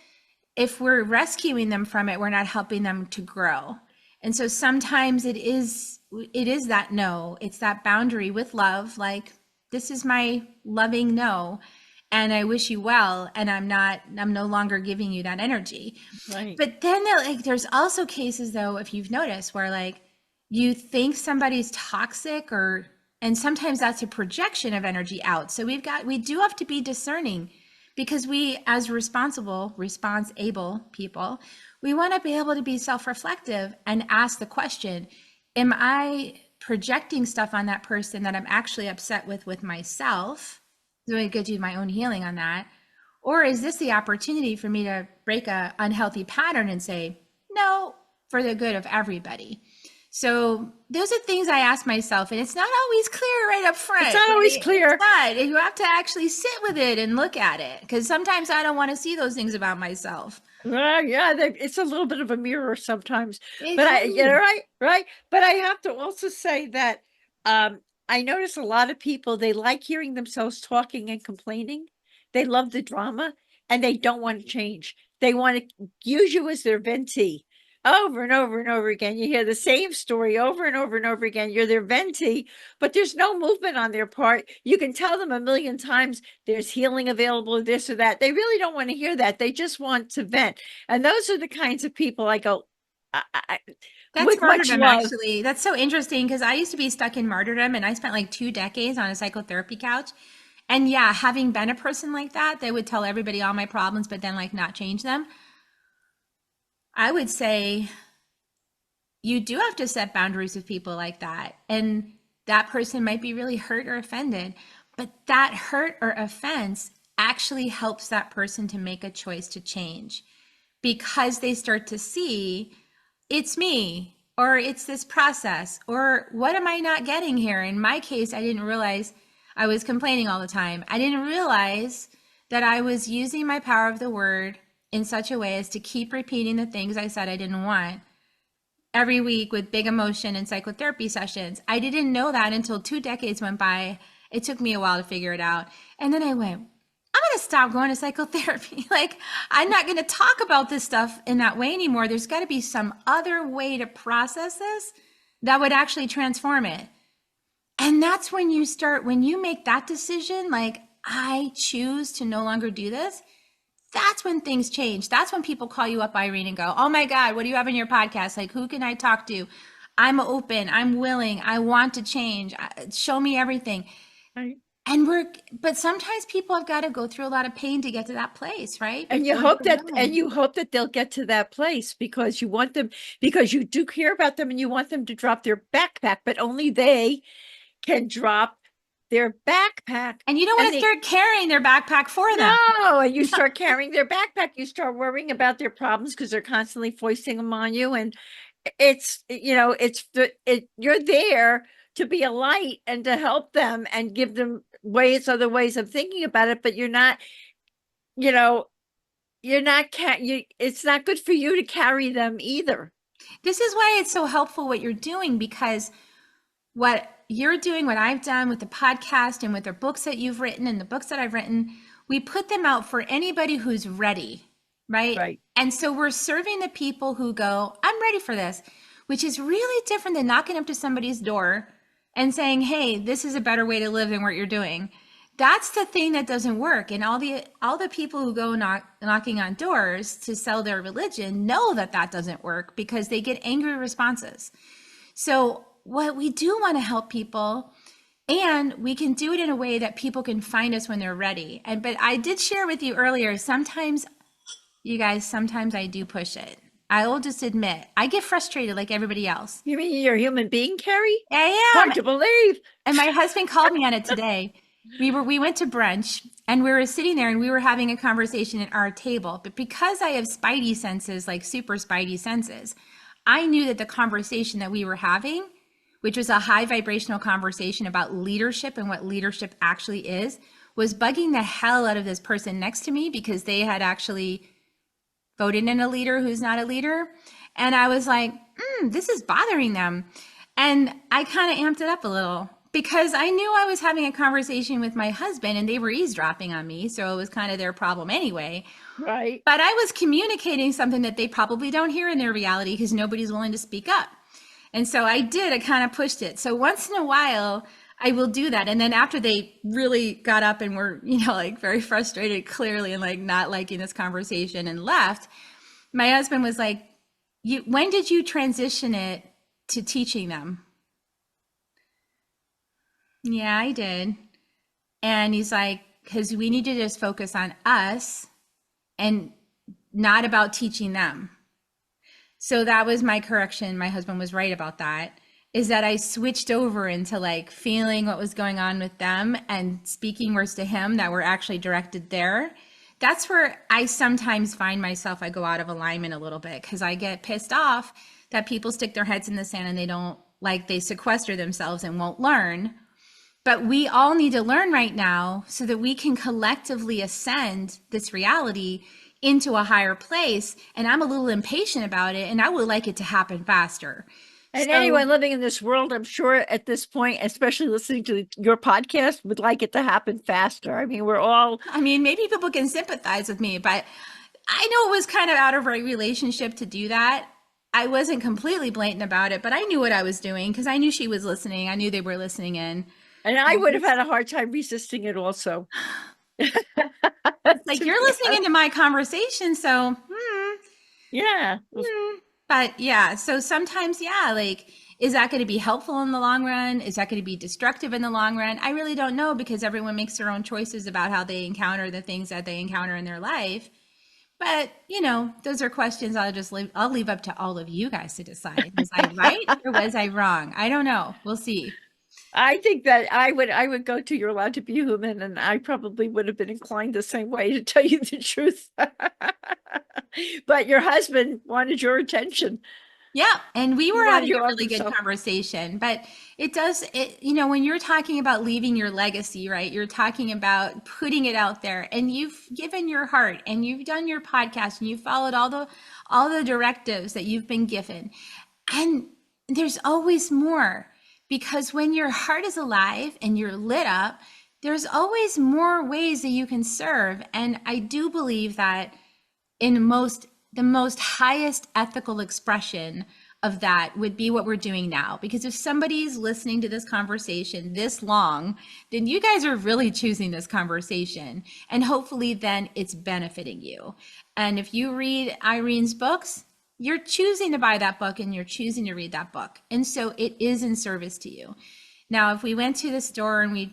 Speaker 1: if we're rescuing them from it, we're not helping them to grow. And so sometimes it is that no, it's that boundary with love, like, this is my loving no, and I wish you well, and I'm no longer giving you that energy.
Speaker 3: Right.
Speaker 1: But then there's also cases though, if you've noticed, where like you think somebody's toxic, and sometimes that's a projection of energy out. So we do have to be discerning, because we, as responsible people, we want to be able to be self-reflective and ask the question, am I projecting stuff on that person that I'm actually upset with myself? So I go do my own healing on that. Or is this the opportunity for me to break a unhealthy pattern and say, no, for the good of everybody? So those are things I ask myself, and it's not always clear right up front.
Speaker 3: It's not always clear.
Speaker 1: It's not. You have to actually sit with it and look at it, because sometimes I don't want to see those things about myself.
Speaker 3: Yeah, it's a little bit of a mirror sometimes. Right. But I have to also say that I notice a lot of people, they like hearing themselves talking and complaining. They love the drama, and they don't want to change. They want to use you as their venti over and over and over again. You hear the same story over and over and over again. You're their venti, but there's no movement on their part. You can tell them a million times there's healing available, this or that. They really don't want to hear that. They just want to vent. And those are the kinds of people I go,
Speaker 1: that's martyrdom, actually. That's so interesting, because I used to be stuck in martyrdom, and I spent like 2 decades on a psychotherapy couch. And yeah, having been a person like that, they would tell everybody all my problems, but then like not change them. I would say you do have to set boundaries with people like that. And that person might be really hurt or offended, but that hurt or offense actually helps that person to make a choice to change, because they start to see it's me, or it's this process, or what am I not getting here? In my case, I didn't realize I was complaining all the time. I didn't realize that I was using my power of the word in such a way as to keep repeating the things I said I didn't want every week with big emotion and psychotherapy sessions. I didn't know that until 2 decades went by. It took me a while to figure it out. And then I went, I'm going to stop going to psychotherapy. Like, I'm not going to talk about this stuff in that way anymore. There's got to be some other way to process this that would actually transform it. And that's when you make that decision, like, I choose to no longer do this. That's when things change. That's when people call you up, Irene, and go, oh my God, what do you have in your podcast? Like, who can I talk to? I'm open. I'm willing. I want to change. Show me everything.
Speaker 3: Right.
Speaker 1: But sometimes people have got to go through a lot of pain to get to that place, right?
Speaker 3: And you hope that they'll get to that place, because you want them, because you do care about them, and you want them to drop their backpack, but only they can drop their backpack.
Speaker 1: And you don't want to start carrying their backpack for them.
Speaker 3: No, and you start carrying their backpack, you start worrying about their problems because they're constantly foisting them on you. And it's, you're there to be a light and to help them and give them other ways of thinking about it. But you're not, you know, it's not good for you to carry them either.
Speaker 1: This is why it's so helpful what you're doing, because what you're doing, what I've done with the podcast and with the books that you've written and the books that I've written, we put them out for anybody who's ready, right?
Speaker 3: Right.
Speaker 1: And so we're serving the people who go, I'm ready for this, which is really different than knocking up to somebody's door and saying, hey, this is a better way to live than what you're doing. That's the thing that doesn't work. And all the people who go knocking on doors to sell their religion know that that doesn't work, because they get angry responses. So what we do want to help people, and we can do it in a way that people can find us when they're ready. But I did share with you earlier, sometimes I do push it. I will just admit, I get frustrated like everybody else.
Speaker 3: You mean you're a human being, Kerri?
Speaker 1: I am.
Speaker 3: Hard to believe.
Speaker 1: And my husband called me on it today. We went to brunch and we were sitting there and we were having a conversation at our table. But because I have spidey senses, like super spidey senses, I knew that the conversation that we were having, which was a high vibrational conversation about leadership and what leadership actually is, was bugging the hell out of this person next to me, because they had actually voted in a leader who's not a leader. And I was like, this is bothering them. And I kind of amped it up a little, because I knew I was having a conversation with my husband and they were eavesdropping on me. So it was kind of their problem anyway.
Speaker 3: Right.
Speaker 1: But I was communicating something that they probably don't hear in their reality, because nobody's willing to speak up. And so I kind of pushed it. So once in a while, I will do that. And then after they really got up and were, like very frustrated, clearly, and like not liking this conversation and left, my husband was like, when did you transition it to teaching them? Yeah, I did. And he's like, because we need to just focus on us and not about teaching them. So that was my correction. My husband was right about that, is that I switched over into like feeling what was going on with them and speaking words to him that were actually directed there. That's where I sometimes find myself, I go out of alignment a little bit, because I get pissed off that people stick their heads in the sand and they sequester themselves and won't learn. But we all need to learn right now so that we can collectively ascend this reality into a higher place. And I'm a little impatient about it, and I would like it to happen faster.
Speaker 3: And anyone living in this world, I'm sure at this point, especially listening to your podcast, would like it to happen faster. I mean, maybe
Speaker 1: people can sympathize with me, but I know it was kind of out of right relationship to do that. I wasn't completely blatant about it, but I knew what I was doing, because I knew she was listening. I knew they were listening in.
Speaker 3: And I would have had a hard time resisting it also.
Speaker 1: It's like, you're listening into my conversation, so
Speaker 3: yeah.
Speaker 1: But yeah, so sometimes, is that going to be helpful in the long run? Is that going to be destructive in the long run? I really don't know, because everyone makes their own choices about how they encounter the things that they encounter in their life. But, those are questions I'll leave up to all of you guys to decide. Was I right or was I wrong? I don't know. We'll see.
Speaker 3: I think that I would go to, you're allowed to be human, and I probably would have been inclined the same way, to tell you the truth. But your husband wanted your attention.
Speaker 1: Yeah, and we were having a really good conversation. But when you're talking about leaving your legacy, right? You're talking about putting it out there, and you've given your heart, and you've done your podcast, and you've followed all the directives that you've been given. And there's always more. Because when your heart is alive and you're lit up, there's always more ways that you can serve. And I do believe that the most highest ethical expression of that would be what we're doing now. Because if somebody's listening to this conversation this long, then you guys are really choosing this conversation. And hopefully then it's benefiting you. And if you read Irene's books, you're choosing to buy that book and you're choosing to read that book. And so it is in service to you. Now, if we went to the store and we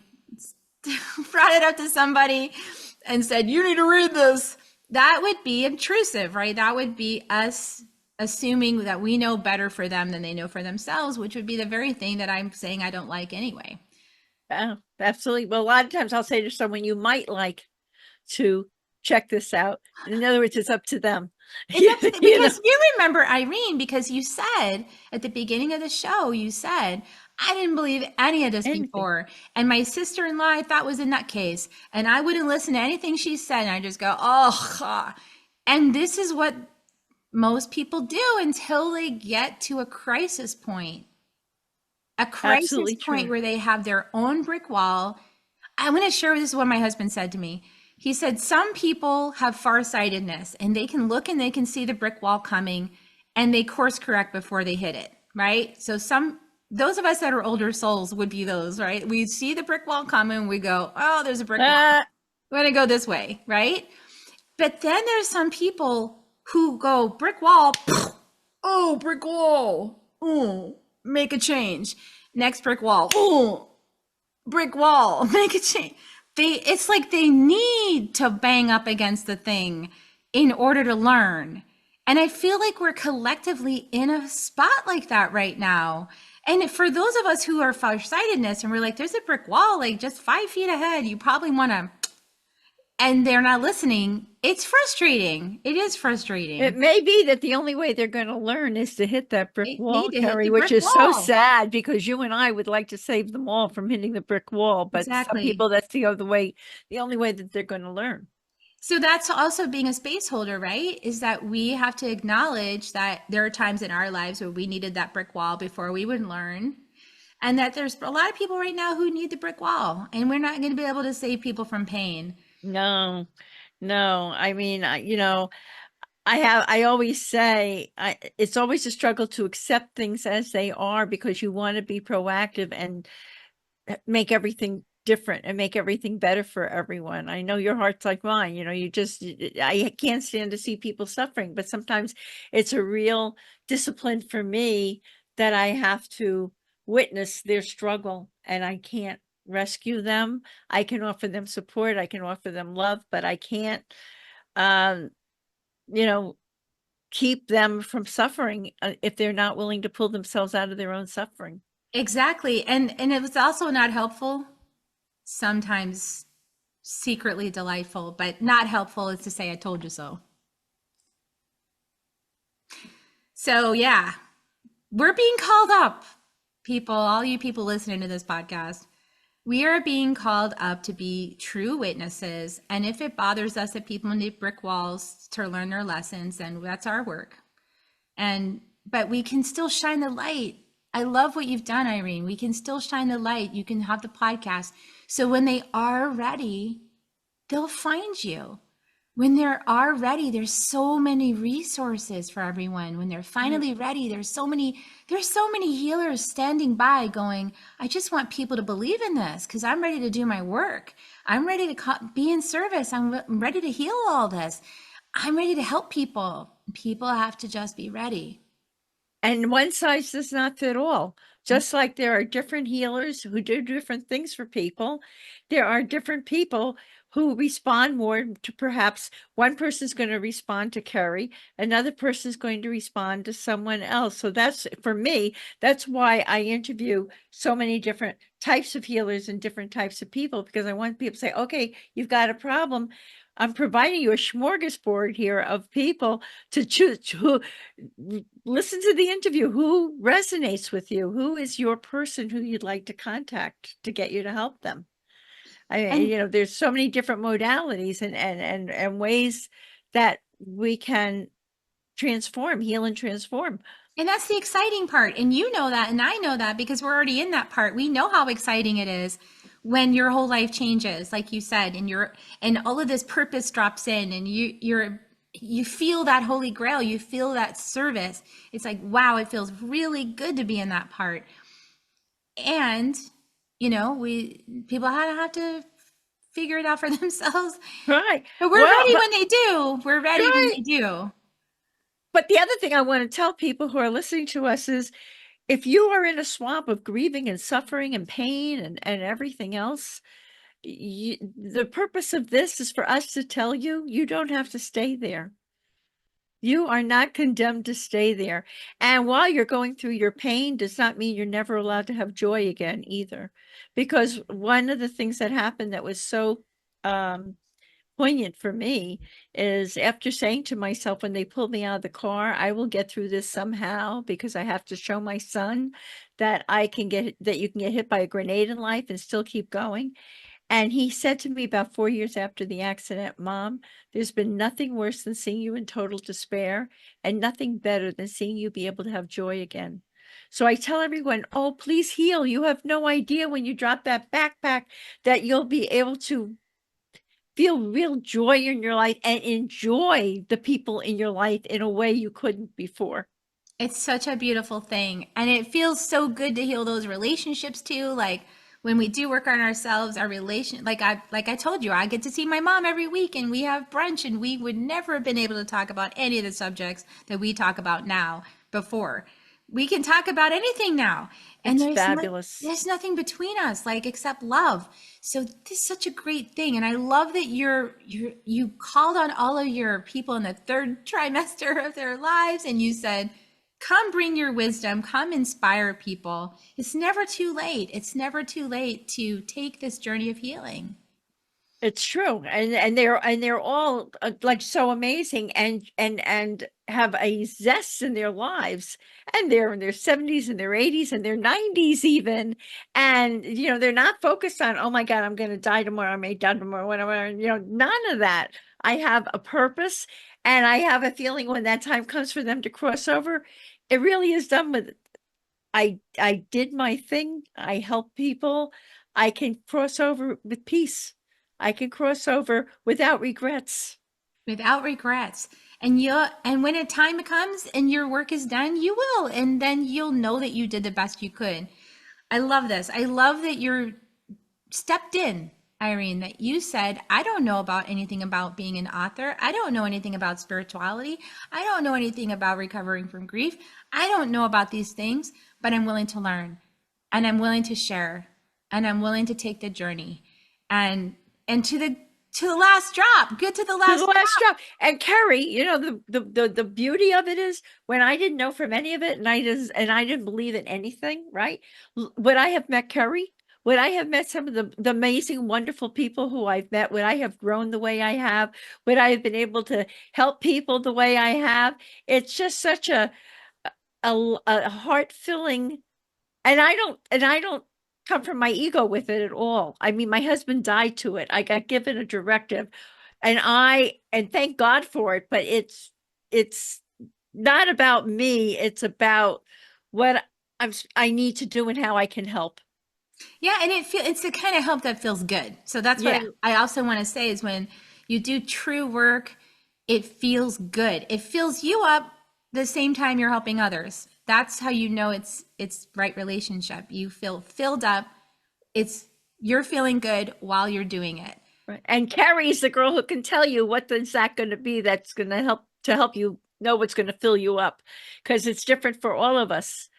Speaker 1: brought it up to somebody and said, you need to read this, that would be intrusive, right? That would be us assuming that we know better for them than they know for themselves, which would be the very thing that I'm saying I don't like anyway.
Speaker 3: Oh, absolutely. Well, a lot of times I'll say to someone, you might like to check this out. In other words, it's up to them.
Speaker 1: Because you remember, Irene, because you said at the beginning of the show, you said, I didn't believe any of this
Speaker 3: anything.
Speaker 1: before. And my sister-in-law I thought was a nutcase. And I wouldn't listen to anything she said. And I just go, oh, and this is what most people do until they get to a crisis point. A crisis
Speaker 3: Absolutely
Speaker 1: point
Speaker 3: true.
Speaker 1: where they have their own brick wall. I'm going to share this is what my husband said to me. He said, some people have farsightedness and they can look and they can see the brick wall coming and they course correct before they hit it, right? So those of us that are older souls would be those, right? We see the brick wall coming, we go, oh, there's a brick wall.
Speaker 3: Uh,
Speaker 1: We're going to go this way, right? But then there's some people who go brick wall, oh, brick wall, oh, make a change. Next brick wall, oh, brick wall, make a change. It's like they need to bang up against the thing in order to learn. And I feel like we're collectively in a spot like that right now. And for those of us who are farsightedness and we're like, there's a brick wall, like just 5 feet ahead, you probably want to, and they're not listening. It's frustrating. It is frustrating.
Speaker 3: it may be that the only way they're going to learn is to hit that brick
Speaker 1: They
Speaker 3: wall,
Speaker 1: need to hit the
Speaker 3: Kerri, which
Speaker 1: brick
Speaker 3: is so
Speaker 1: wall.
Speaker 3: sad because you and I would like to save them all from hitting the brick wall. But some
Speaker 1: Exactly.
Speaker 3: people, that's the only way that they're going to learn.
Speaker 1: So that's also being a space holder, right? Is that we have to acknowledge that there are times in our lives where we needed that brick wall before we would learn. And that there's a lot of people right now who need the brick wall. And we're not going to be able to save people from pain.
Speaker 3: No, no. I mean, I always say, it's always a struggle to accept things as they are because you want to be proactive and make everything different and make everything better for everyone. I know your heart's like mine, I can't stand to see people suffering, but sometimes it's a real discipline for me that I have to witness their struggle and I can't rescue them. I can offer them support, I can offer them love, but I can't, um, keep them from suffering if they're not willing to pull themselves out of their own suffering.
Speaker 1: Exactly. And it was also not helpful. Sometimes secretly delightful, but not helpful is to say, I told you so. So yeah, we're being called up, people, all you people listening to this podcast. We are being called up to be true witnesses. And if it bothers us that people need brick walls to learn their lessons, then that's our work. But we can still shine the light. I love what you've done, Irene. We can still shine the light. You can have the podcast. So when they are ready, they'll find you. When they are ready, there's so many resources for everyone. When they're finally ready, there's so many healers standing by going, I just want people to believe in this because I'm ready to do my work. I'm ready to be in service. I'm ready to heal all this. I'm ready to help people. People have to just be ready.
Speaker 3: And one size does not fit all. Just like there are different healers who do different things for people, there are different people who respond more to, perhaps one person's going to respond to Kerri, another person's going to respond to someone else. So that's, for me, that's why I interview so many different types of healers and different types of people, because I want people to say, okay, you've got a problem. I'm providing you a smorgasbord here of people to choose, who listen to the interview, who resonates with you, who is your person who you'd like to contact to get you to help them. There's so many different modalities and ways that we can heal and transform.
Speaker 1: And that's the exciting part. And you know that, and I know that because we're already in that part. We know how exciting it is when your whole life changes, like you said, and all of this purpose drops in and you feel that holy grail, you feel that service. It's like, wow, it feels really good to be in that part. And people have to figure it out for themselves.
Speaker 3: Right.
Speaker 1: But we're ready when they do. We're ready when they do.
Speaker 3: But the other thing I want to tell people who are listening to us is, if you are in a swamp of grieving and suffering and pain and everything else, the purpose of this is for us to tell you, you don't have to stay there. You are not condemned to stay there. And while you're going through your pain does not mean you're never allowed to have joy again either. Because one of the things that happened that was so poignant for me is after saying to myself when they pulled me out of the car, I will get through this somehow because I have to show my son that that you can get hit by a grenade in life and still keep going. And he said to me about 4 years after the accident, Mom, there's been nothing worse than seeing you in total despair and nothing better than seeing you be able to have joy again. So I tell everyone, oh, please heal. You have no idea when you drop that backpack that you'll be able to feel real joy in your life and enjoy the people in your life in a way you couldn't before.
Speaker 1: It's such a beautiful thing. And it feels so good to heal those relationships too. Like when we do work on ourselves, our relation, like I told you, I get to see my mom every week and we have brunch, and we would never have been able to talk about any of the subjects that we talk about now before. We can talk about anything now. And
Speaker 3: It's fabulous.
Speaker 1: there's nothing between us, like, except love. So this is such a great thing. And I love that you called on all of your people in the third trimester of their lives, and you said, come bring your wisdom, come inspire people. It's never too late. It's never too late to take this journey of healing.
Speaker 3: It's true, and they're all like so amazing, and have a zest in their lives, and they're in their 70s and their 80s and their 90s even, and they're not focused on, oh my God, I'm going to die tomorrow, I may die tomorrow, whatever. None of that. I have a purpose, and I have a feeling when that time comes for them to cross over, it really is done with. I did my thing. I help people. I can cross over with peace. I can cross over without regrets.
Speaker 1: Without regrets. And when a time comes and your work is done, you will. And then you'll know that you did the best you could. I love this. I love that you're stepped in, Irene, that you said, I don't know about anything about being an author. I don't know anything about spirituality. I don't know anything about recovering from grief. I don't know about these things, but I'm willing to learn, and I'm willing to share, and I'm willing to take the journey. And to the last drop, good to the last
Speaker 3: drop. And Kerri, the beauty of it is when I didn't know from any of it, and I didn't believe in anything, right? Would I have met Kerri? Would I have met some of the amazing, wonderful people who I've met? Would I have grown the way I have? Would I have been able to help people the way I have? It's just such a heart filling, and I don't come from my ego with it at all. I mean, my husband died to it. I got given a directive, and thank God for it, but it's not about me. It's about what I need to do and how I can help.
Speaker 1: Yeah, and it's the kind of help that feels good. So that's what I also want to say is when you do true work, it feels good. It fills you up the same time you're helping others. That's how you know it's right relationship. You feel filled up. You're feeling good while you're doing it.
Speaker 3: Right. And Kerri's the girl who can tell you what is that going to be that's going to help you know what's going to fill you up, because it's different for all of us.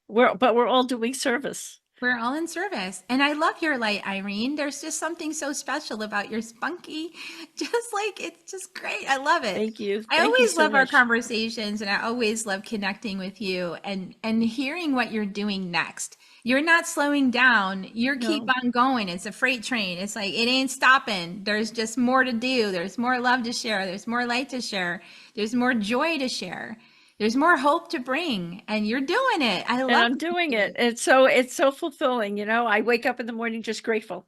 Speaker 3: But we're all doing service.
Speaker 1: We're all in service. And I love your light, Irene. There's just something so special about your spunky. It's just great. I love it.
Speaker 3: Thank you.
Speaker 1: I always love our conversations, and I always love connecting with you and hearing what you're doing next. You're not slowing down. Keep on going. It's a freight train. It's like, it ain't stopping. There's just more to do. There's more love to share. There's more light to share. There's more joy to share. There's more hope to bring, and you're doing it.
Speaker 3: I'm doing it. It's so fulfilling. I wake up in the morning just grateful,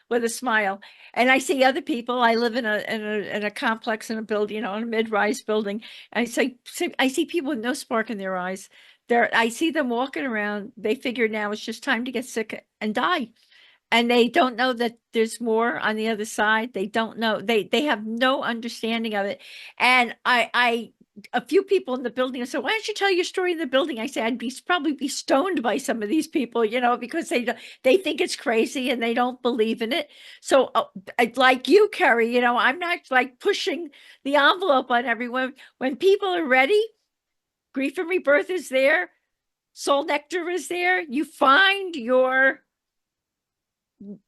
Speaker 3: with a smile, and I see other people. I live in a complex, in a building, in a mid-rise building. I see people with no spark in their eyes. I see them walking around. They figure now it's just time to get sick and die. And they don't know that there's more on the other side. They don't know. They have no understanding of it. And a few people in the building said, why don't you tell your story in the building? I said, I'd probably be stoned by some of these people, because they think it's crazy and they don't believe in it. So like you, Kerri, I'm not like pushing the envelope on everyone. When people are ready, Grief and Rebirth is there. Soul Nectar is there. You find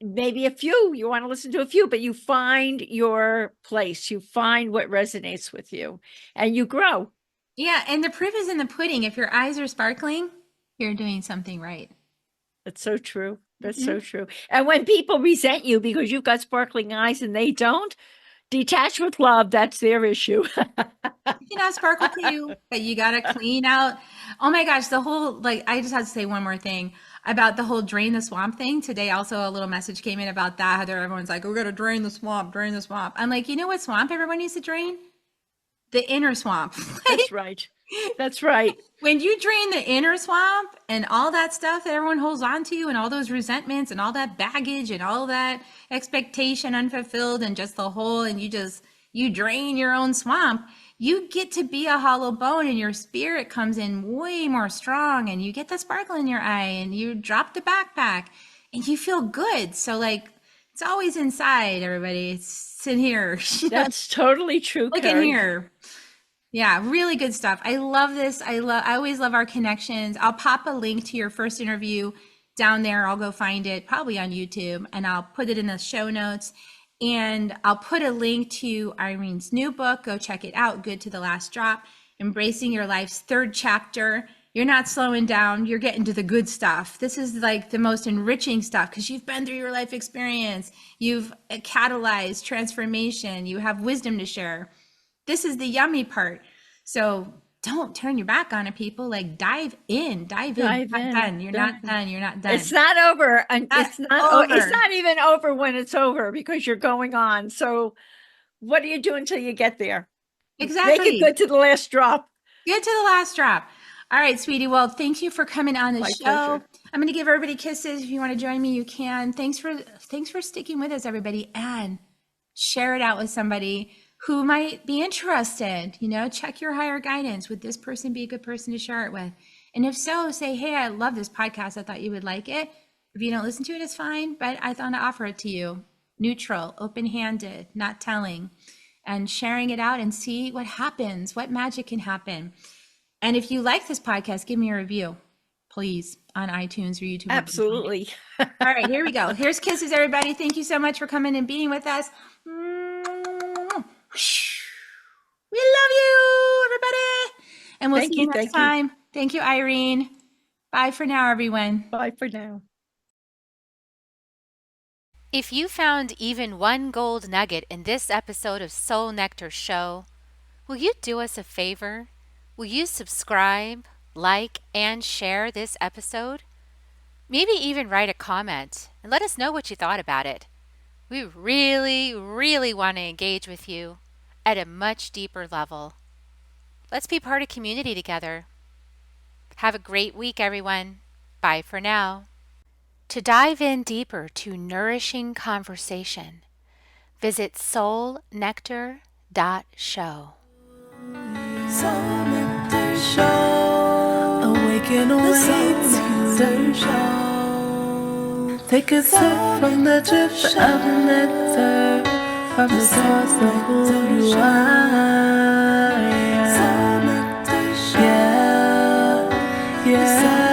Speaker 3: maybe a few, you want to listen to a few, but you find your place. You find what resonates with you, and you grow.
Speaker 1: Yeah, and the proof is in the pudding. If your eyes are sparkling, you're doing something right.
Speaker 3: That's so true. That's so true. And when people resent you because you've got sparkling eyes and they don't, Detached with love, that's their issue.
Speaker 1: You can have sparkle too, but you got to clean out. Oh my gosh, the whole, like, I just had to say one more thing about the whole drain the swamp thing. Today, also, a little message came in about that. How everyone's like, we got to drain the swamp, drain the swamp. I'm like, you know what swamp everyone needs to drain? The inner swamp.
Speaker 3: That's right. That's right.
Speaker 1: When you drain the inner swamp and all that stuff that everyone holds on to and all those resentments and all that baggage and all that expectation unfulfilled and just the whole, and you drain your own swamp, you get to be a hollow bone and your spirit comes in way more strong and you get the sparkle in your eye and you drop the backpack and you feel good. So like, it's always inside, everybody. It's in here.
Speaker 3: That's totally true,
Speaker 1: Look
Speaker 3: Kerri.
Speaker 1: in here. Yeah, really good stuff. I love this. I always love our connections. I'll pop a link to your first interview down there. I'll go find it probably on YouTube and I'll put it in the show notes. And I'll put a link to Irene's new book. Go check it out. Good to the Last Drop. Embracing Your Life's Third Chapter. You're not slowing down. You're getting to the good stuff. This is like the most enriching stuff because you've been through your life experience. You've catalyzed transformation. You have wisdom to share. This is the yummy part. So don't turn your back on it, people. Like dive in. You're not done. You're not done. You're not done.
Speaker 3: It's not over.
Speaker 1: It's not
Speaker 3: It's not even over when it's over because you're going on. So what do you do until you get there?
Speaker 1: Exactly.
Speaker 3: Make it good to the last drop.
Speaker 1: Good to the last drop. All right, sweetie. Well, thank you for coming on the show.
Speaker 3: Pleasure.
Speaker 1: I'm going to give everybody kisses. If you want to join me, you can. Thanks for sticking with us, everybody, and share it out with somebody who might be interested. You know, check your higher guidance. Would this person be a good person to share it with? And if so, say, hey, I love this podcast. I thought you would like it. If you don't listen to it, it's fine. But I thought to offer it to you. Neutral, open-handed, not telling, and sharing it out and see what happens, what magic can happen. And if you like this podcast, give me a review, please, on iTunes or YouTube.
Speaker 3: Absolutely.
Speaker 1: All right, here we go. Here's kisses, everybody. Thank you so much for coming and being with us. We love you, everybody. And we'll see you next time. Thank you, Irene. Bye for now, everyone.
Speaker 3: Bye for now.
Speaker 4: If you found even one gold nugget in this episode of Soul Nectar Show, will you do us a favor? Will you subscribe, like, and share this episode? Maybe even write a comment and let us know what you thought about it. We really, really want to engage with you at a much deeper level. Let's be part of community together. Have a great week, everyone. Bye for now. To dive in deeper to nourishing conversation, visit soulnectar.show.
Speaker 2: Soul Nectar Show. Awaken away to show. Take a sip from the drip of nectar, from the source of who you are. Soul Nectar Show. Yeah, yeah.